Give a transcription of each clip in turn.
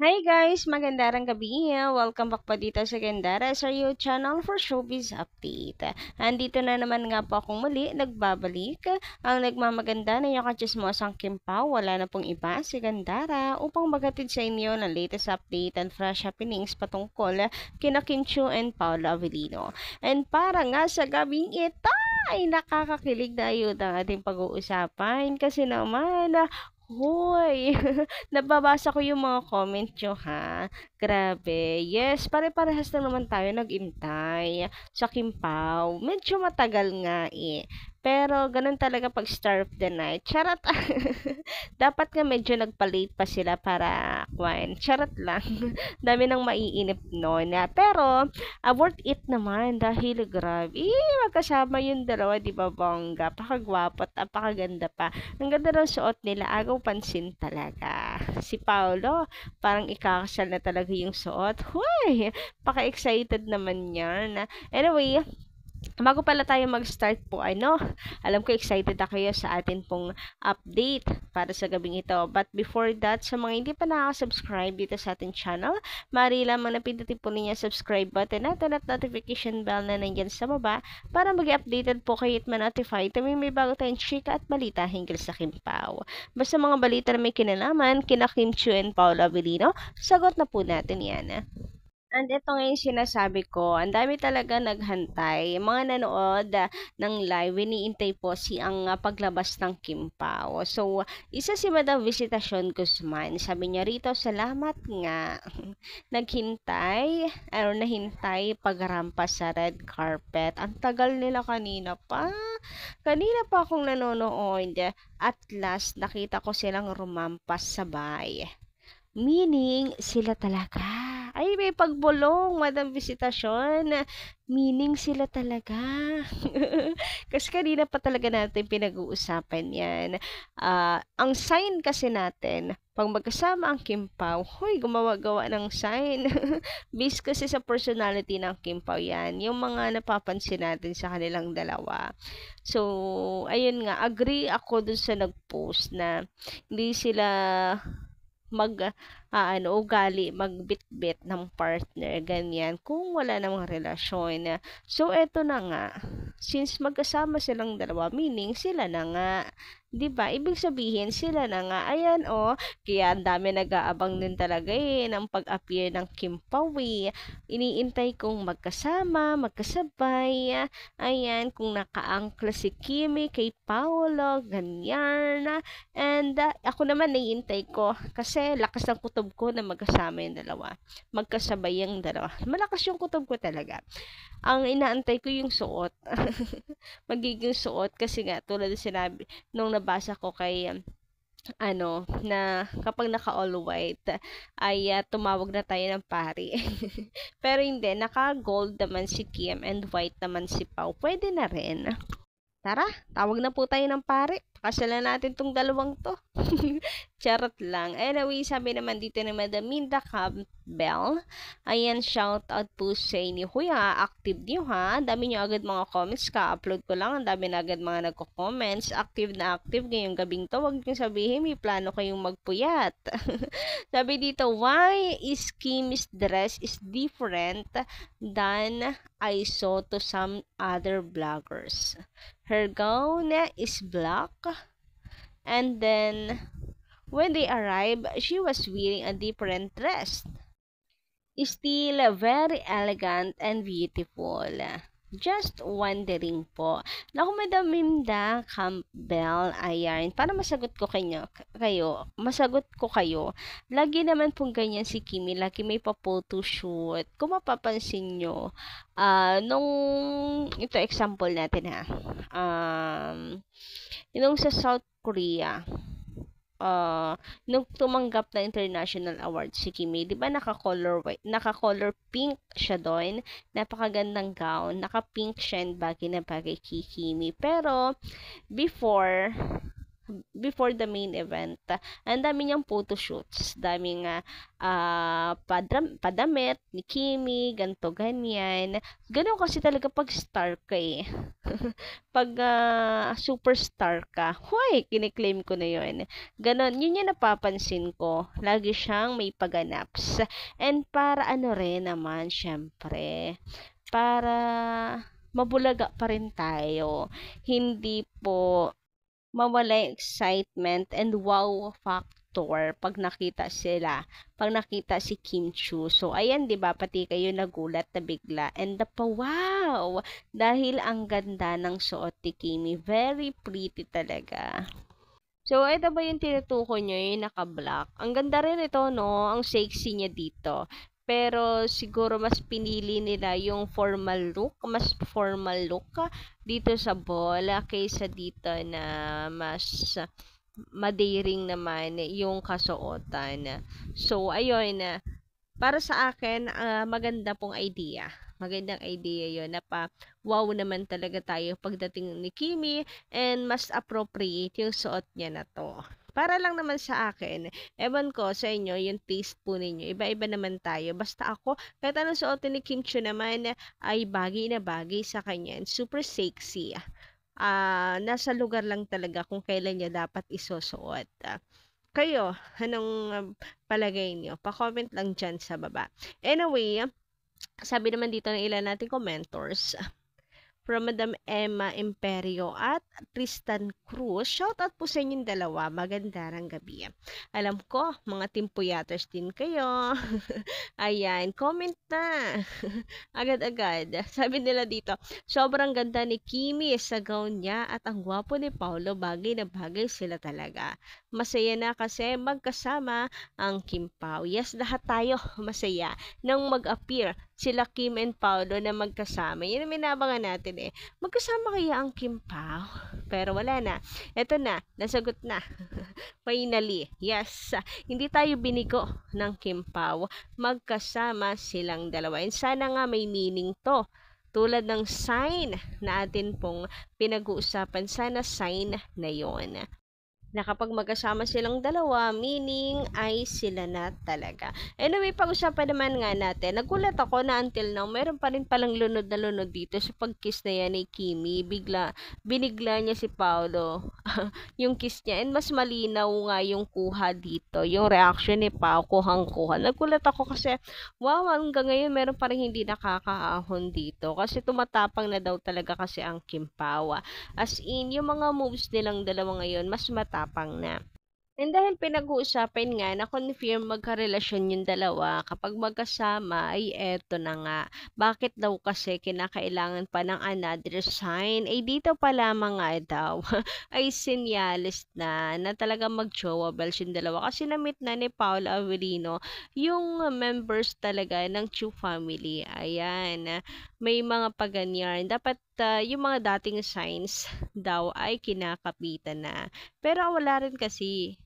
Hi guys! Magandang gabi. Welcome back po dito sa Gandara sa your channel for showbiz update. Andito na naman nga po akong muli, nagbabalik. Ang nagmamaganda na yung kachismosang Kimpaw, wala na pong iba si Gandara upang magatid sa inyo ng latest update and fresh happenings patungkol kina Kim Chiu and Paolo Avellino. And para nga sa gabing ito, ay nakakakilig na yun ang ating pag-uusapan kasi naman, hoy, nababasa ko yung mga comment nyo, ha? Grabe. Yes, pare-parehas lang naman tayo nag-intay sa Kimpaw. Medyo matagal nga eh. Pero ganun talaga pag Star of the Night. Charot. Dapat nga medyo nagpa-late pa sila para kwan. Charot lang. Dami nang maiinip noon. Pero worth it naman dahil grabe. Magkasama yung dalawa, di ba bongga? Pakagwapo at napakaganda pa. Ang ganda ng suot nila, agaw pansin talaga. Si Paolo, parang ikakasal na talaga yung suot. Huy! Paka-excited naman yan. Anyway, bago pala tayo mag-start po, alam ko excited na kayo sa atin pong update para sa gabing ito. But before that, sa mga hindi pa nakaka-subscribe dito sa ating channel, maaari lamang na pindutin po ninyo subscribe button natin at notification bell na nandyan sa baba para mag-updated po kayo at ma-notify tuwing may bago tayong chika at balita hinggil sa Kimpaw. Basta mga balita na may kinalaman, kina Kim Chiu and Paolo Avellino, sagot na po natin yan. And ito nga yung sinasabi ko, ang dami talaga naghantay. Yung mga nanood ng live, iniintay po si ang paglabas ng Kimpaw. So, isa si Madam Visitasyon Guzman. Sabi niya rito, salamat nga. Naghintay, nahintay pagrampas sa red carpet. Ang tagal nila kanina pa. Kanina pa akong nanonood. At last, nakita ko silang rumampas sabay. Meaning, sila talaga. Ay, may pagbulong, Madam Visitasyon. Meaning sila talaga. Kasi kanina pa talaga natin pinag-uusapan yan. Ang sign kasi natin, pag magkasama ang Kimpaw, huy, gumawa-gawa ng sign. Based kasi sa personality ng Kimpaw yan. Yung mga napapansin natin sa kanilang dalawa. So, ayun nga, agree ako dun sa nag-post na hindi sila ugali, magbitbit ng partner, ganyan, kung wala namang relasyon. So, eto na nga, since magkasama silang dalawa, meaning sila na nga, 'di ba? Ibig sabihin sila na nga. Ayan kaya ang dami nag-aabang din talaga ng pag-appear ng Kim Pawi. Iniintay kong magkasama, magkasabay. Ayan, kung nakaangkla si Kimi kay Paolo, ganyan. And ako naman naiintay ko kasi lakas ng kutob ko na magkasama yung dalawa. Magkasabay yung dalawa. Malakas yung kutob ko talaga. Ang inaantay ko yung suot. Magiging suot kasi nga tulad ng sinabi nung nabasa ko kay na kapag naka all white ay tumawag na tayo ng pari. Pero hindi, naka gold naman si Kim and white naman si Pau. Pwede na rin. Tara, tawag na po tayo ng pare. Pakasalan natin tong dalawang to. Charot lang. Anyway, sabi naman dito ni Madam Minda Campbell. Ayan, shout out po sa inyo. Huy active niyo ha. Ang dami niyo agad mga comments. Ka-upload ko lang. Ang dami na agad mga nagko-comments. Active na active ngayong gabing to. Huwag niyo sabihin may plano kayong magpuyat. Sabi dito, why is Kim's dress is different than I saw to some other bloggers? Her gown is black, and then when they arrived, she was wearing a different dress. Still very elegant and beautiful. Just wondering po. Naku, Madam Minda Campbell, ayan, para masagot ko masagot ko kayo, lagi naman pong ganyan si Kimi, lagi may pa-photoshoot. Kung mapapansin nyo, nung, ito example natin ha, yung sa South Korea, nung tumanggap na international award si Kimi, 'di ba naka-color white, naka-color pink siya doon. Napakagandang gown, naka-pink siya and bagay na bagay kay Kimi. Pero before before the main event. Ang dami niyang photoshoots, daming padamit ni Kimi, ganto ganyan. Ganun kasi talaga pag star ka eh. Pag superstar ka, huy, kiniklaim ko na yun. Ganon, yun yung napapansin ko. Lagi siyang may paganaps. And para ano rin naman, syempre, para mabulaga pa rin tayo. Hindi po mawala yung excitement and wow factor pag nakita sila, pag nakita si Kim Chu. So, ayan, di ba pati kayo nagulat na bigla. And wow! Dahil ang ganda ng suot ni Kimi. Very pretty talaga. So, ito ba yung tinutukoy nyo, yung naka-black? Ang ganda rin ito, no? Ang sexy niya dito. Pero, siguro mas pinili nila yung formal look, mas formal look dito sa bola kaysa dito na mas madaring naman yung kasuotan. So, ayun, para sa akin, maganda pong idea. Magandang idea yon na pa wow naman talaga tayo pagdating ni Kimi and mas appropriate yung suot niya na to. Para lang naman sa akin, ewan ko sa inyo, yung taste po ninyo, iba-iba naman tayo. Basta ako, kahit anong suotin ni Kim Chu naman ay bagay na bagay sa kanya. Super sexy. Nasa lugar lang talaga kung kailan niya dapat isusuot. Kayo, anong palagay niyo? Pa-comment lang dyan sa baba. Anyway, sabi naman dito ng ilan nating commentors, from Madam Emma Imperio at Tristan Cruz. Shout out po sa inyong dalawa. Magandang gabi. Alam ko, mga timpuyaters din kayo. Ayan, comment na. Agad-agad. Sabi nila dito, sobrang ganda ni Kimi sa gown niya at ang gwapo ni Paolo. Bagay na bagay sila talaga. Masaya na kasi magkasama ang Kim Pao. Yes, lahat tayo masaya nang mag-appear sila Kim and Paolo na magkasama. Yan ang minabangan natin eh. Magkasama kaya ang Kim Pao? Pero wala na. Eto na, nasagot na. Finally, yes. Hindi tayo binigo ng Kim Pao. Magkasama silang dalawa. And sana nga may meaning to. Tulad ng sign na atin pong pinag-uusapan. Sana sign na yon na kapag magkasama silang dalawa, meaning ay sila na talaga. Anyway, pag-usapan naman nga natin, nagulat ako na until now, meron pa rin palang lunod na lunod dito sa pag-kiss na yan ni Kimi. Binigla niya si Paolo yung kiss niya. And mas malinaw nga yung kuha dito, yung reaction ni Pao, kuhang-kuha. Nagulat ako kasi, wow, hanggang ngayon meron pa rin hindi nakakaahon dito. Kasi tumatapang na daw talaga kasi ang Kim Pao. As in, yung mga moves nilang dalawa ngayon, mas matapang na. And dahil pinag-uusapan nga na confirm magkarelasyon yung dalawa, kapag magkasama ay eto na nga. Bakit daw kasi kinakailangan pa ng another sign? Ay dito pa lamang nga daw ay sinyalis na talaga mag-jowa bells yung dalawa. Kasi na-meet na ni Paolo Avellino yung members talaga ng Chu family. Ayan, may mga paganyan. Dapat yung mga dating signs daw ay kinakapitan na. Pero wala rin kasi.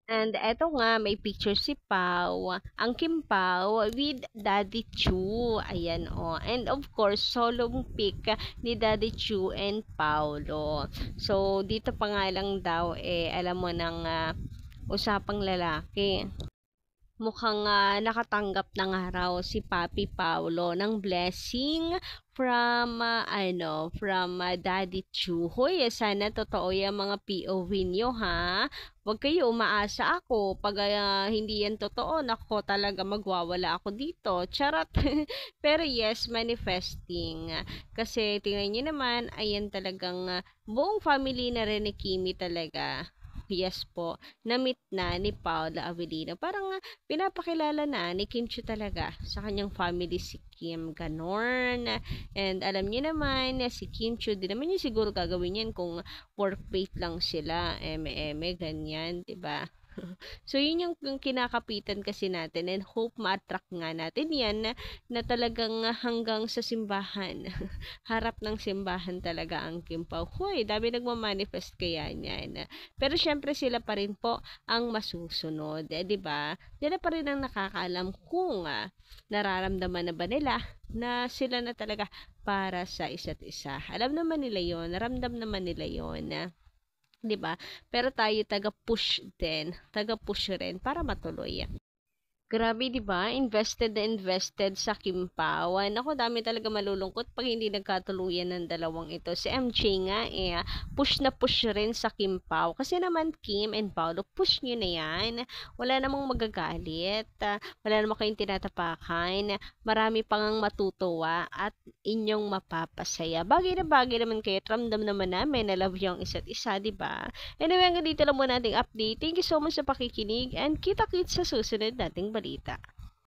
And eto nga, may picture si Pau, ang Kim Pao with Daddy Chu. Ayan o. And of course, solo pic ni Daddy Chu and Paolo. So, dito pa nga lang daw, alam mo ng usapang lalaki. Mukhang nakatanggap na nga raw si Papi Paolo ng blessing from Daddy Chu. Hoy, sana totoo yung mga POV nyo ha. Huwag kayo umaasa ako. Pag hindi yan totoo, nako talaga magwawala ako dito. Charot. Pero yes, manifesting. Kasi tingnan nyo naman, ayan talagang buong family na rin ni Kimi talaga. Yes po, na-meet na ni Paula Avellino. Parang pinapakilala na ni Kim Chu talaga sa kanyang family si Kim, ganon. And alam niyo naman na si Kim Chu, di naman niya siguro gagawin yan kung workmate lang sila, eme, ganyan, diba? So, yun yung kinakapitan kasi natin and hope ma-attract nga natin yan na talagang hanggang sa simbahan. Harap ng simbahan talaga ang Kim Pao. Hoy, dami nagmamanifest kaya niyan. Pero syempre sila pa rin po ang masusunod. Diba? Sila pa rin ang nakakaalam kung nararamdaman na ba nila na sila na talaga para sa isa't isa. Alam naman nila yon, naramdam naman nila yon. 'di ba? Pero tayo taga-push din, taga-push rin para matuloy. Grabe 'di ba? Invested na invested sa Kim Pao. Naku, dami talaga malulungkot pag hindi nagkatuluyan ng dalawang ito. Si MJ nga push na push rin sa Kim Pao. Kasi naman Kim and Paolo, push nyo na yan. Wala namang magagalit. Wala namang kayong tinatapakan. Marami pang matutuwa at inyong mapapasaya. Bagay naman kayo. Ramdam naman namin na love yung isa't isa, 'di ba? Anyway, hanggang dito lang muna ating update. Thank you so much sa pakikinig and kita-kits sa susunod nating balita.